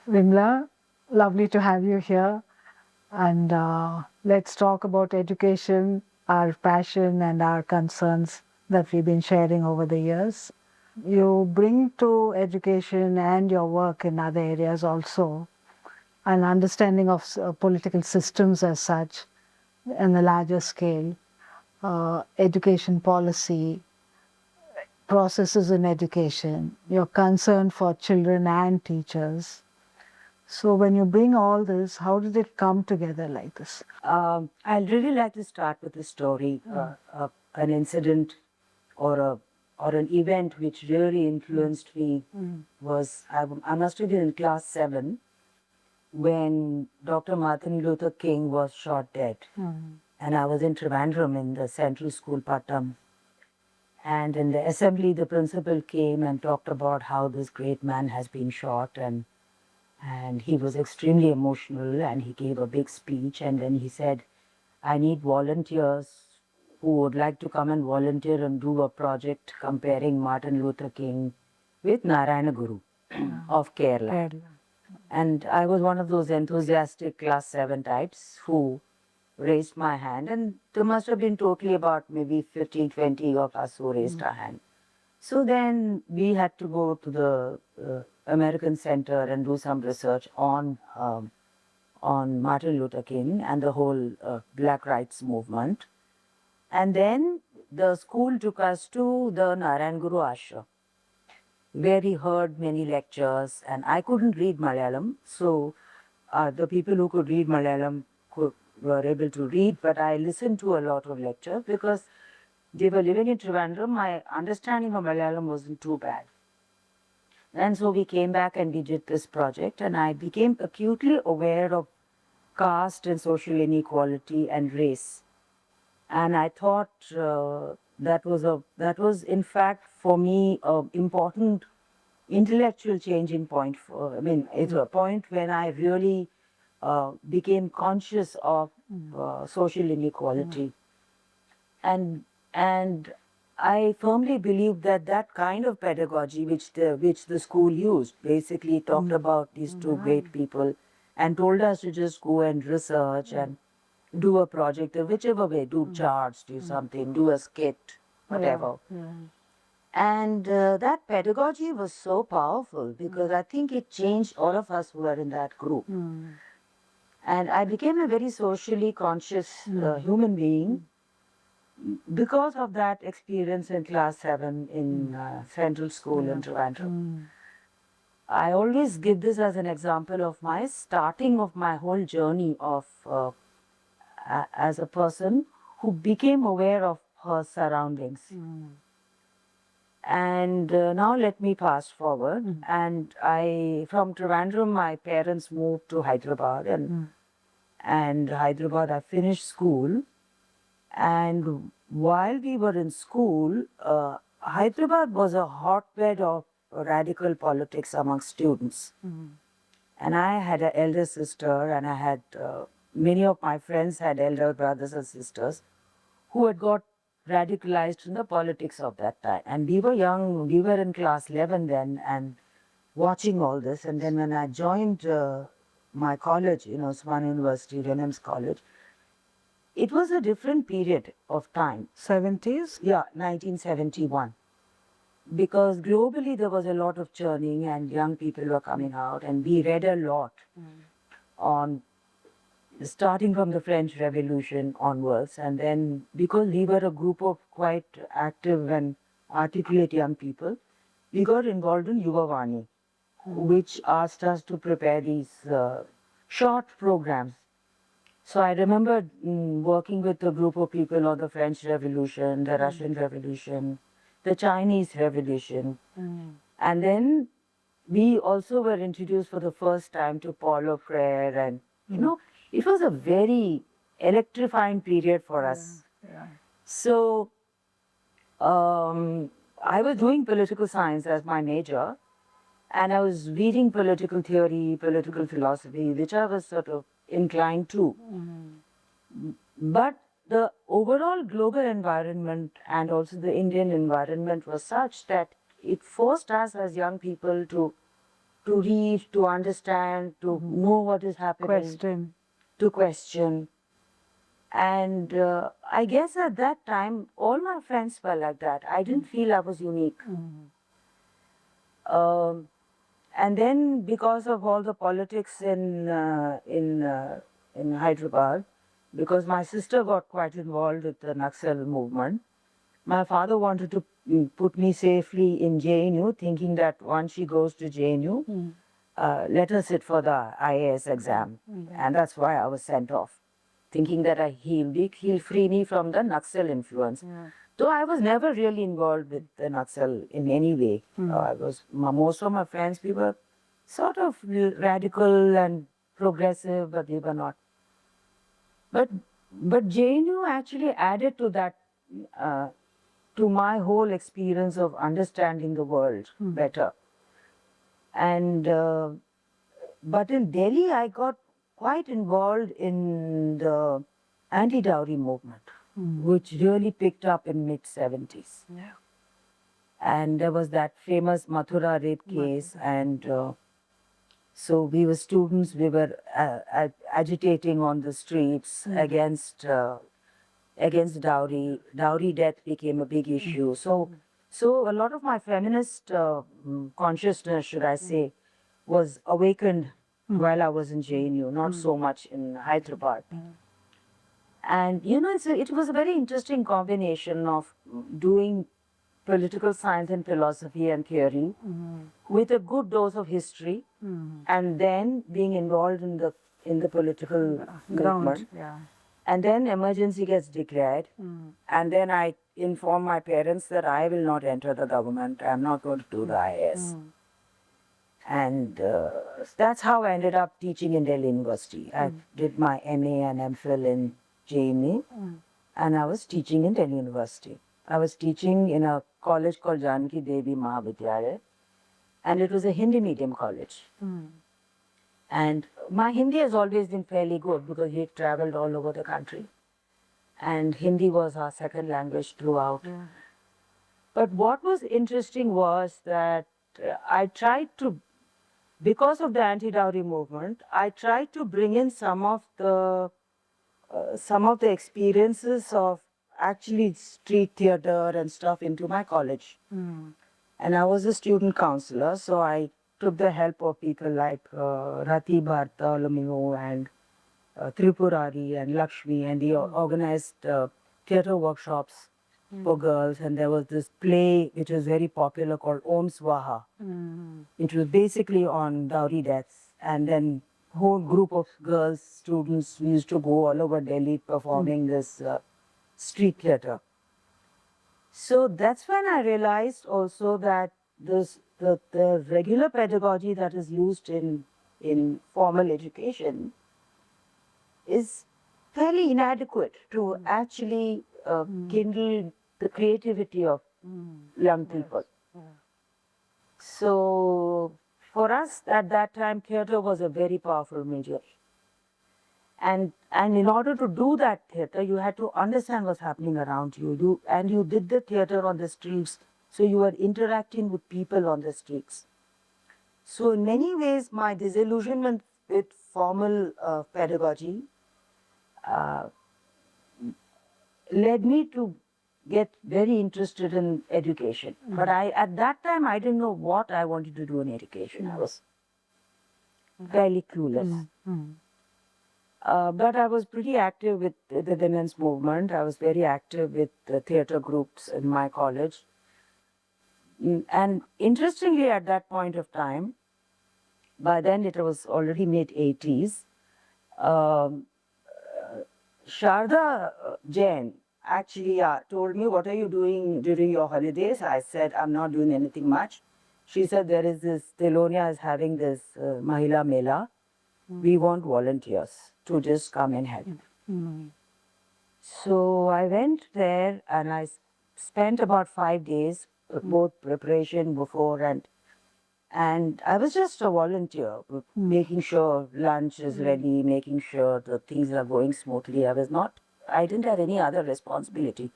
Vimla, lovely to have you here. And let's talk about education, our passion and our concerns that we've been sharing over the years. You bring to education and your work in other areas also an understanding of political systems as such on a larger scale, education policy, processes in education, your concern for children and teachers. So when you bring all this, how did it come together like this? I'd really like to start with a story, an incident or an event which really influenced me. Was I must have been in class 7 when Dr. Martin Luther King was shot dead. And I was in Trivandrum in the Central School, Pattam. And in the assembly, the principal came and talked about how this great man has been shot, and he was extremely emotional, and he gave a big speech, and then he said, I need volunteers who would like to come and volunteer and do a project comparing Martin Luther King with Narayana Guru of Kerala. And I was one of those enthusiastic class 7 types who raised my hand, and there must have been totally about maybe 15, 20 of us who raised our hand. So then we had to go to the American Center and do some research on Martin Luther King and the whole Black Rights movement. And then the school took us to the Narayan Guru Ashram, where we heard many lectures, and I couldn't read Malayalam, so the people who could read Malayalam were able to read, but I listened to a lot of lectures because they were living in Trivandrum. My understanding of Malayalam wasn't too bad. And so we came back and we did this project, and I became acutely aware of caste and social inequality and race. And I thought that was in fact for me an important intellectual changing point. It's a point when I really became conscious of social inequality. And I firmly believe that kind of pedagogy which the school used basically talked about these two great people and told us to just go and research and do a project, whichever way, do charts, do something, do a skit, whatever. And that pedagogy was so powerful because I think it changed all of us who were in that group. And I became a very socially conscious human being because of that experience in class 7 in Central School in Trivandrum. I always give this as an example of my starting of my whole journey of as a person who became aware of her surroundings. And now let me fast forward. And from Trivandrum, my parents moved to Hyderabad, and Hyderabad, I finished school. And while we were in school, Hyderabad was a hotbed of radical politics among students. And I had an elder sister, and I had many of my friends had elder brothers and sisters who had got radicalized in the politics of that time. And we were young, we were in class 11 then, and watching all this. And then when I joined my college, Osman University, Reynolds College, it was a different period of time. 70s? Yeah, 1971. Because globally there was a lot of churning and young people were coming out, and we read a lot on starting from the French Revolution onwards. And then because we were a group of quite active and articulate young people, we got involved in Yuva Vani, which asked us to prepare these short programs. So I remember working with a group of people on the French Revolution, the Russian Revolution, the Chinese Revolution. And then we also were introduced for the first time to Paulo Freire, and it was a very electrifying period for us. So I was doing political science as my major, and I was reading political theory, political philosophy, which I was sort of inclined to. But the overall global environment and also the Indian environment was such that it forced us as young people to read, to understand, to know what is happening, to question. And I guess at that time, all my friends were like that. I didn't feel I was unique. And then, because of all the politics in Hyderabad, because my sister got quite involved with the Naxal movement, my father wanted to put me safely in JNU, thinking that once she goes to JNU, let her sit for the IAS exam. And that's why I was sent off, thinking that he'll free me from the Naxal influence. Though I was never really involved with the Naxal in any way. Most of my friends, we were sort of radical and progressive, but we were not. But JNU actually added to that, to my whole experience of understanding the world better. And but in Delhi, I got quite involved in the anti-dowry movement, which really picked up in mid-70s. And there was that famous Mathura rape case, and so we were students. We were agitating on the streets against dowry. Dowry death became a big issue. So a lot of my feminist consciousness, should I say, was awakened while I was in JNU, not so much in Hyderabad. And you know, it was a very interesting combination of doing political science and philosophy and theory with a good dose of history, and then being involved in the political movement. And then emergency gets declared, and then I inform my parents that I will not enter the government. I'm not going to do the IAS. And that's how I ended up teaching in Delhi University. I did my MA and MPhil in JNU, and I was teaching in Delhi University. I was teaching in a college called Janaki Devi Mahavidyalaya, and it was a Hindi medium college. And my Hindi has always been fairly good because we traveled all over the country, and Hindi was our second language throughout. But what was interesting was that I tried to, because of the anti-dowry movement, I tried to bring in some of the experiences of actually street theater and stuff into my college. And I was a student counselor, so I took the help of people like Rati Bartholomew and Tripurari and Lakshmi, and they organized theater workshops for girls. And there was this play which was very popular called Om Swaha, which was basically on dowry deaths. And then whole group of girls, students, we used to go all over Delhi performing this street theater. So that's when I realized also that the regular pedagogy that is used in formal education is fairly inadequate to actually kindle the creativity of young people. So for us at that time, theatre was a very powerful medium. And in order to do that theatre, you had to understand what's happening around you. You did the theatre on the streets, so you were interacting with people on the streets. So in many ways, my disillusionment with formal pedagogy led me to get very interested in education. But at that time, I didn't know what I wanted to do in education. I was fairly clueless. But I was pretty active with the women's movement. I was very active with the theatre groups in my college. And interestingly, at that point of time, by then it was already mid-80s, Sharda Jain actually told me, "What are you doing during your holidays?" I said, "I'm not doing anything much." She said, "There is this, Telonia is having this Mahila Mela. We want volunteers to just come and help." So I went there and I spent about 5 days, both preparation before and I was just a volunteer, making sure lunch is ready, making sure the things are going smoothly. I was not I didn't have any other responsibility.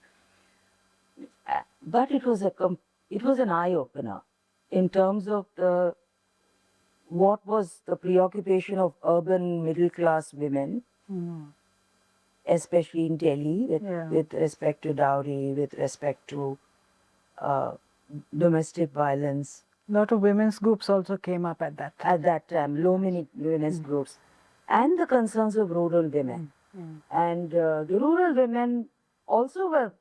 But it was an eye opener in terms of what was the preoccupation of urban middle class women, especially in Delhi, with respect to dowry, with respect to uh, domestic violence. A lot of women's groups also came up at that time. At that time, many women's groups, and the concerns of rural women. And the rural women also were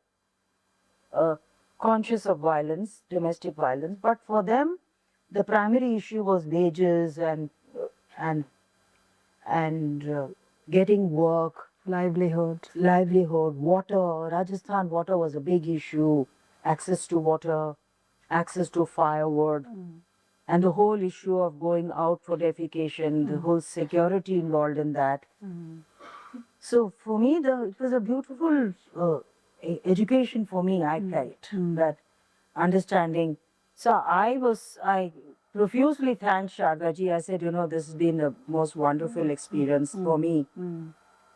conscious of violence, domestic violence, but for them, the primary issue was wages and getting work, livelihood, water. Rajasthan water was a big issue, access to water, access to firewood, and the whole issue of going out for defecation, the whole security involved in that. So for me, it was a beautiful education for me, I felt, that understanding. So I profusely thanked Shardaji. I said, this has been the most wonderful experience for me,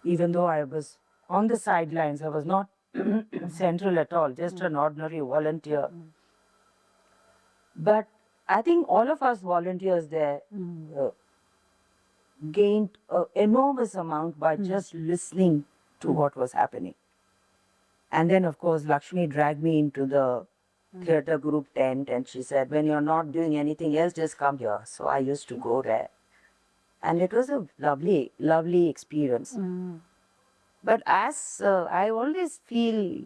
even though I was on the sidelines. I was not central at all, just an ordinary volunteer. But I think all of us volunteers there gained an enormous amount by just listening to what was happening. And then, of course, Lakshmi dragged me into the theatre group tent and she said, when you're not doing anything else, just come here. So I used to go there. And it was a lovely, lovely experience. But as I always feel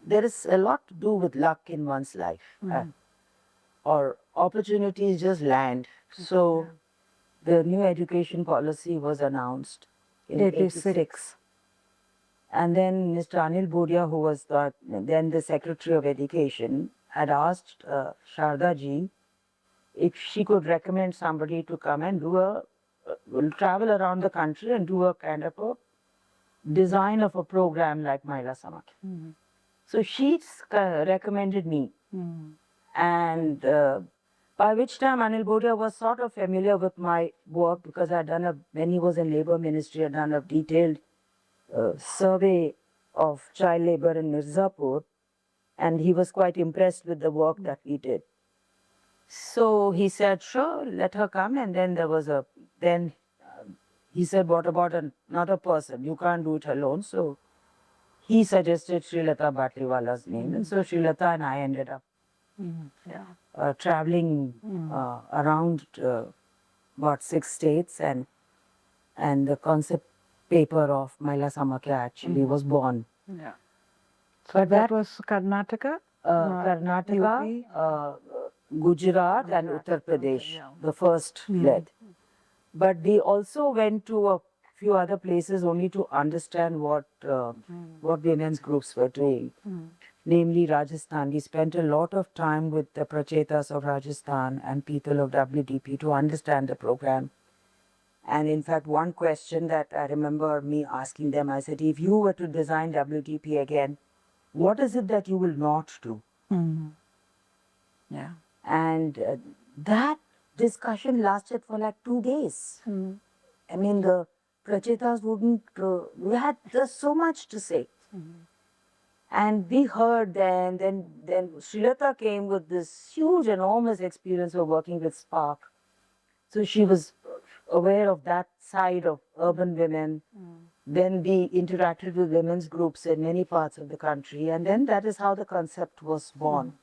there is a lot to do with luck in one's life. Or opportunities just land. So the new education policy was announced in 86. And then Mr. Anil Bhudia, who was then the Secretary of Education, had asked Shardaji if she could recommend somebody to come and travel around the country and do a kind of a design of a program like Vimala Ramachandran. So she recommended me. And by which time Anil Bhudia was sort of familiar with my work because when he was in Labour Ministry, I had done a detailed survey of child labor in Mirzapur, and he was quite impressed with the work that we did. So he said, sure, let her come. And then he said, what about another person? You can't do it alone. So he suggested Srilata Batliwala's name. And so Srilata and I ended up traveling around about 6 states, and the concept paper of Vimala Ramachandran actually was born. Yeah. So that was Karnataka? Karnataka, Gujarat and Uttar Pradesh, the first leg. But we also went to a few other places only to understand what women's groups were doing. Namely Rajasthan. We spent a lot of time with the Prachetas of Rajasthan and people of WDP to understand the program. And in fact, one question that I remember me asking them, I said, if you were to design WDP again, what is it that you will not do? Yeah. And that discussion lasted for like 2 days. I mean, the Prachetas wouldn't, we had just so much to say. And we heard then Srilata came with this huge, enormous experience of working with Spark. So she was aware of that side of urban women. Then we interacted with women's groups in many parts of the country. And then that is how the concept was born.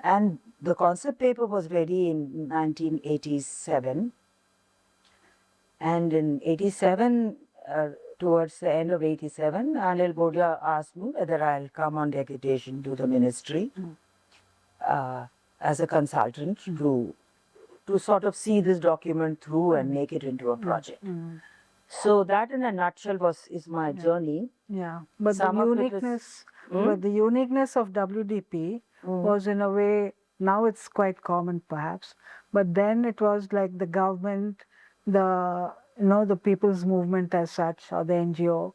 And the concept paper was ready in 1987. And in 87, towards the end of 87, Anil Bhudia asked me whether I'll come on deputation to the ministry as a consultant to sort of see this document through and make it into a project. So that in a nutshell is my journey. Yeah, but the uniqueness of WDP was in a way, now it's quite common perhaps, but then it was like the government, the people's movement as such, or the NGO,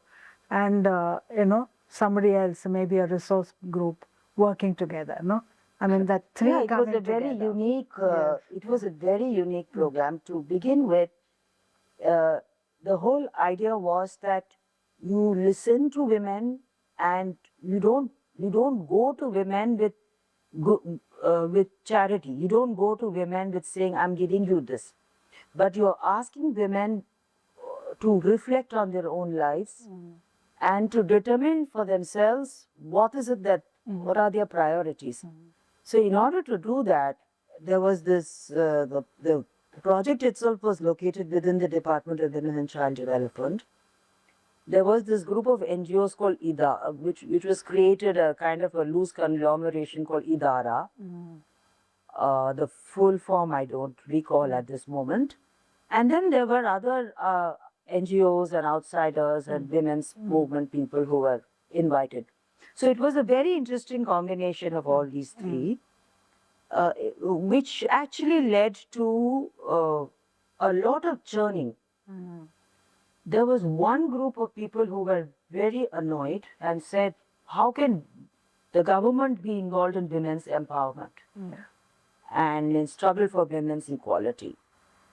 and somebody else, maybe a resource group working together, no? I mean, that three it was a very unique, it was a very unique program to begin with. The whole idea was that you listen to women, and you don't go to women with charity. You don't go to women with saying, I'm giving you this. But you're asking women to reflect on their own lives and to determine for themselves what is it that, what are their priorities. So in order to do that, there was this, the project itself was located within the Department of Women and Child Development. There was this group of NGOs called IDA, which was created a kind of a loose conglomeration called IDARA. The full form I don't recall at this moment. And then there were other NGOs and outsiders and women's movement people who were invited. So it was a very interesting combination of all these three, which actually led to a lot of churning. There was one group of people who were very annoyed and said, how can the government be involved in women's empowerment and in struggle for women's equality?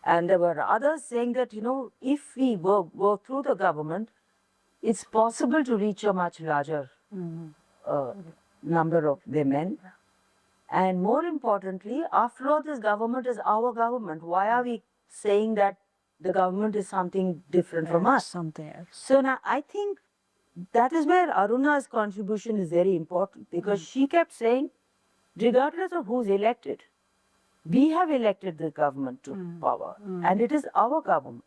And there were others saying that, if we work through the government, it's possible to reach a much larger number of women. And more importantly, after all, this government is our government. Why are we saying that the government is something different from us? Something else. So now I think that is where Aruna's contribution is very important, because she kept saying, regardless of who's elected, we have elected the government to power, and it is our government.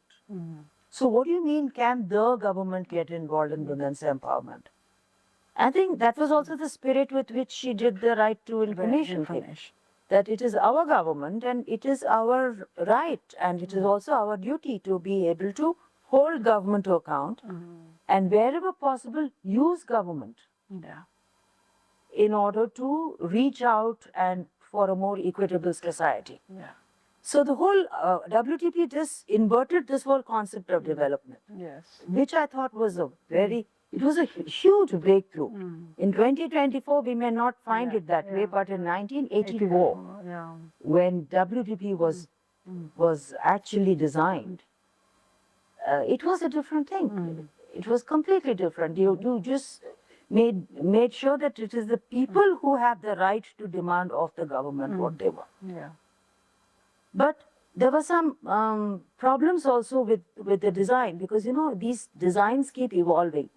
So what do you mean, can the government get involved in women's empowerment? I think that was also the spirit with which she did the right to information thing. That it is our government and it is our right, and it is also our duty to be able to hold government to account and wherever possible use government in order to reach out and for a more equitable society. So the whole WTP just inverted this whole concept of development, which I thought was it was a huge breakthrough. In 2024, we may not find it that way, but in 1984, when WTP was actually designed, it was a different thing. It was completely different. You just made sure that it is the people who have the right to demand of the government what they want. But there were some problems also with the design, because these designs keep evolving.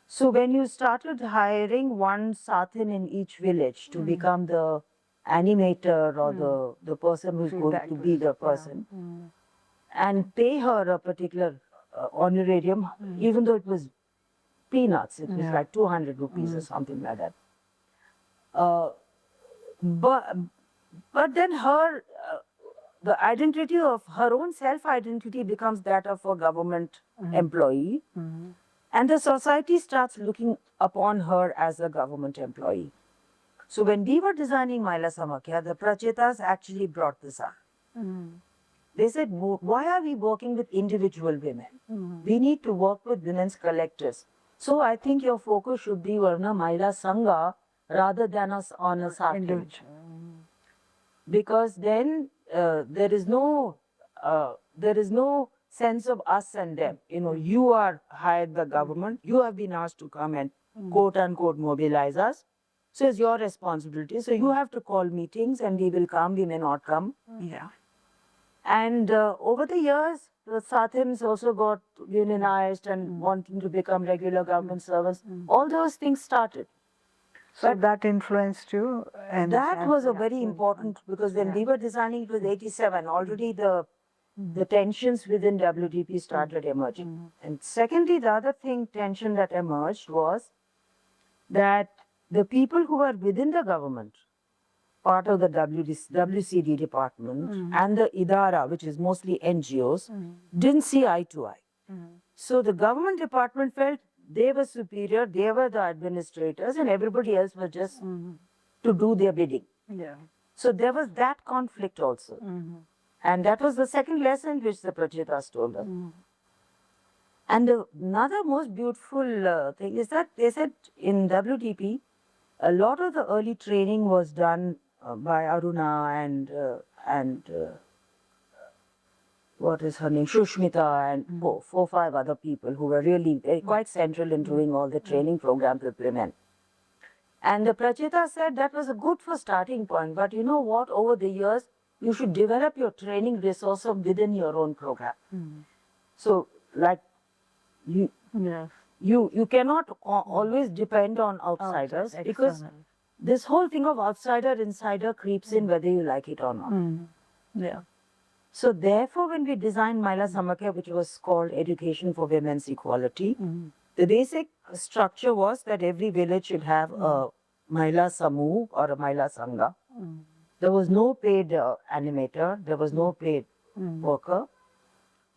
So when you started hiring one Sathin in each village to become the animator or the person who's going to be the person, and pay her a particular honorarium, even though it was peanuts, it was like 200 rupees or something like that. But then the identity of her own self-identity becomes that of a government employee, and the society starts looking upon her as a government employee. So when we were designing Mahila Samakya, the Prachetas actually brought this up. They said, why are we working with individual women? We need to work with women's collectives. So I think your focus should be on a Mahila Sangha rather than on a Sathin. Because then there is no sense of us and them. You are hired by government. You have been asked to come and quote unquote mobilize us. So it's your responsibility. So you have to call meetings, and we will come. We may not come. And over the years, the Sathins also got unionized and wanting to become regular government servants. All those things started. So that influenced you? And that was a very important, because when we were designing, it was 87, already the tensions within WTP started emerging. And secondly, the other tension that emerged was that the people who were within the government, part of the WCD department and the IDARA, which is mostly NGOs, didn't see eye to eye. So the government department felt they were superior, they were the administrators, and everybody else was just to do their bidding. So there was that conflict also. And that was the second lesson which the Prachetas told us. And another most beautiful thing is that they said in WTP, a lot of the early training was done by Aruna and what is her name, Shushmita, and four, five other people who were really quite central in doing all the training programs with women. And the Pracheta said that was a good for starting point, but you know what, over the years, you should develop your training resource within your own program. So, like, you cannot always depend on outsiders, because this whole thing of outsider, insider creeps in whether you like it or not. So therefore, when we designed Mahila Samakya, which was called Education for Women's Equality, the basic structure was that every village should have a Mahila Samu or a Mahila Sangha. There was no paid animator, there was no paid worker.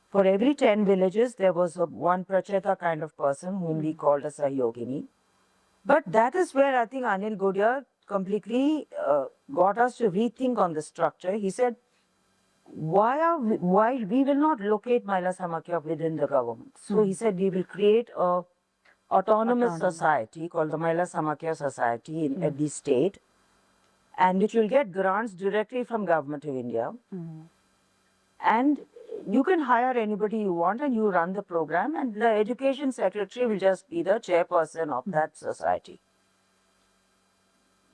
For every 10 villages, there was one Pracheta kind of person whom we called as a yogini. But that is where I think Anil Godia completely got us to rethink on the structure. He said, why we will not locate Mahila Samakya within the government. So he said we will create a autonomous society called the Mahila Samakya Society at the state, and which will get grants directly from Government of India. And you can hire anybody you want and you run the program, and the education secretary will just be the chairperson of that society.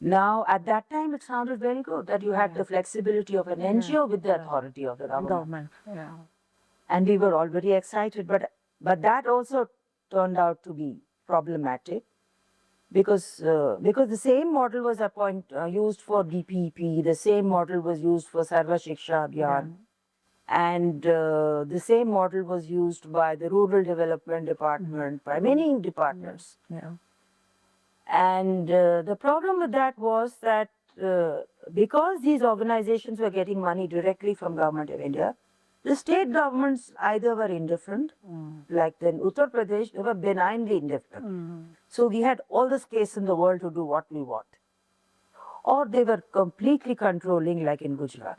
Now, at that time, it sounded very good that you had the flexibility of an NGO with the authority of the government. And we were all very excited, but that also turned out to be problematic, because the same model was used for DPEP, the same model was used for Sarva Shiksha Abhiyan, and the same model was used by the Rural Development Department, by many departments. And the problem with that was that because these organizations were getting money directly from Government of India, the state governments either were indifferent, like in Uttar Pradesh, they were benignly indifferent. So we had all the space in the world to do what we want. Or they were completely controlling, like in Gujarat.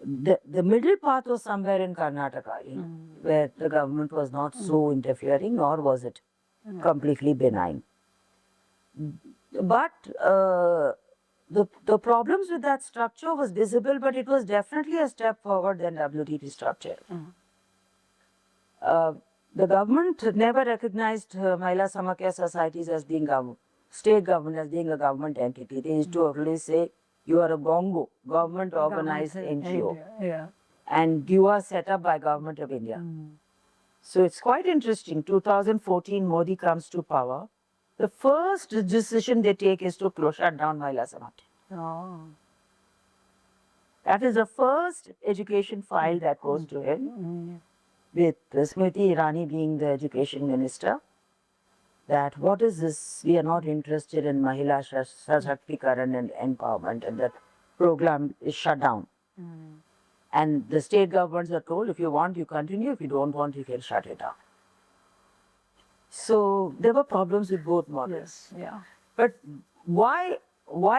The middle path was somewhere in Karnataka, where the government was not so interfering, nor was it completely benign. But the problems with that structure was visible, but it was definitely a step forward than WTT structure. The government never recognized Mahila Samakya societies as being state government, as being a government entity. They used to always say, you are a GONGO, government organized NGO, and you are set up by Government of India. So it's quite interesting. 2014, Modi comes to power. The first decision they take is to shut down Mahila Samakya. That is the first education file that goes to him, with Smriti Irani being the education minister. That what is this? We are not interested in Mahila Sashaktikarana and empowerment, and that program is shut down. And the state governments are told, if you want, you continue. If you don't want, you can shut it down. So there were problems with both models. But why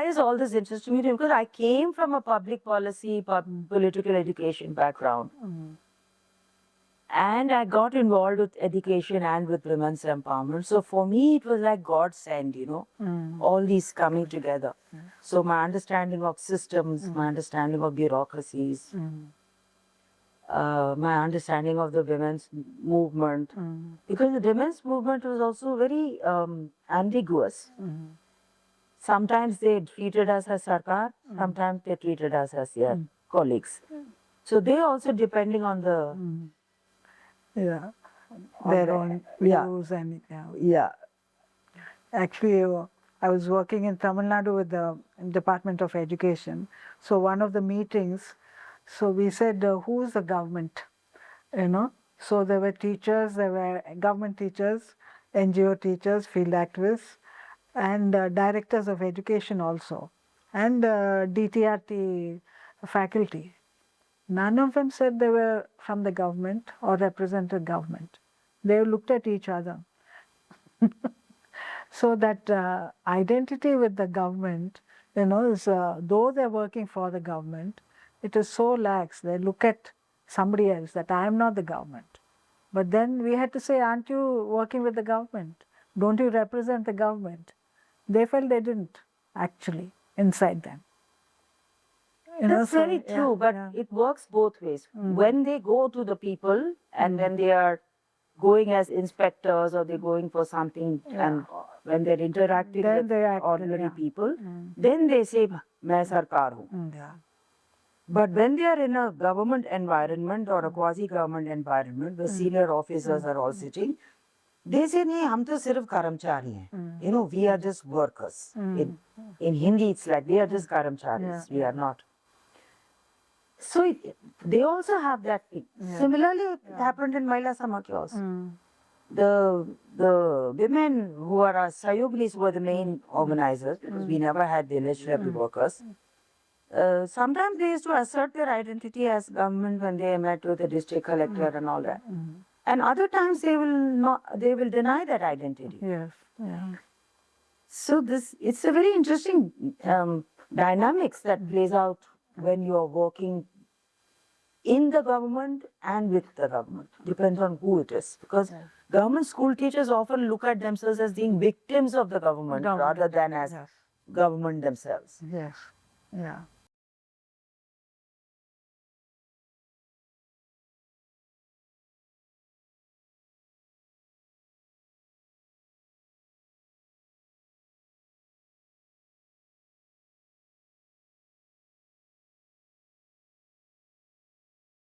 is all this interesting to me? Because I came from a public policy, political education background. And I got involved with education and with women's empowerment. So for me, it was like God sent, all these coming together. So my understanding of systems, my understanding of bureaucracies, my understanding of the women's movement, because the women's movement was also very ambiguous. Sometimes they treated us as Sarkar, sometimes they treated us as their colleagues. So they also, depending on the their own views and Actually, I was working in Tamil Nadu with the Department of Education. So one of the meetings, so we said, who is the government? So there were teachers, there were government teachers, NGO teachers, field activists, and directors of education also, and DTRT faculty. None of them said they were from the government or represented government. They looked at each other. So that identity with the government, is, though they're working for the government, it is so lax. They look at somebody else, that I am not the government. But then we had to say, aren't you working with the government? Don't you represent the government? They felt they didn't, actually, inside them. That's so, very true, but it works both ways. When they go to the people and when they are going as inspectors or they're going for something and when they're interacting Then with they act, ordinary people, then they say, "Main sarkar hu." Yeah. But when they are in a government environment or a quasi-government environment, the senior officers are all sitting, they say, "Nee, hum to sirf karamchari hain. You know, we are just workers." In Hindi, it's like, we are just karamcharis. We are not. So they also have that thing. Similarly, it happened in Mahila Samakya also. The women who are our Sayognis were the main organizers because we never had village level workers. Sometimes they used to assert their identity as government when they met with the district collector and all that. And other times they will deny that identity. Yes. Yeah. So it's a very interesting dynamics that plays out when you are working in the government and with the government. Depends on who it is. Because government school teachers often look at themselves as being victims of the government rather than as government themselves. Yes. Yeah.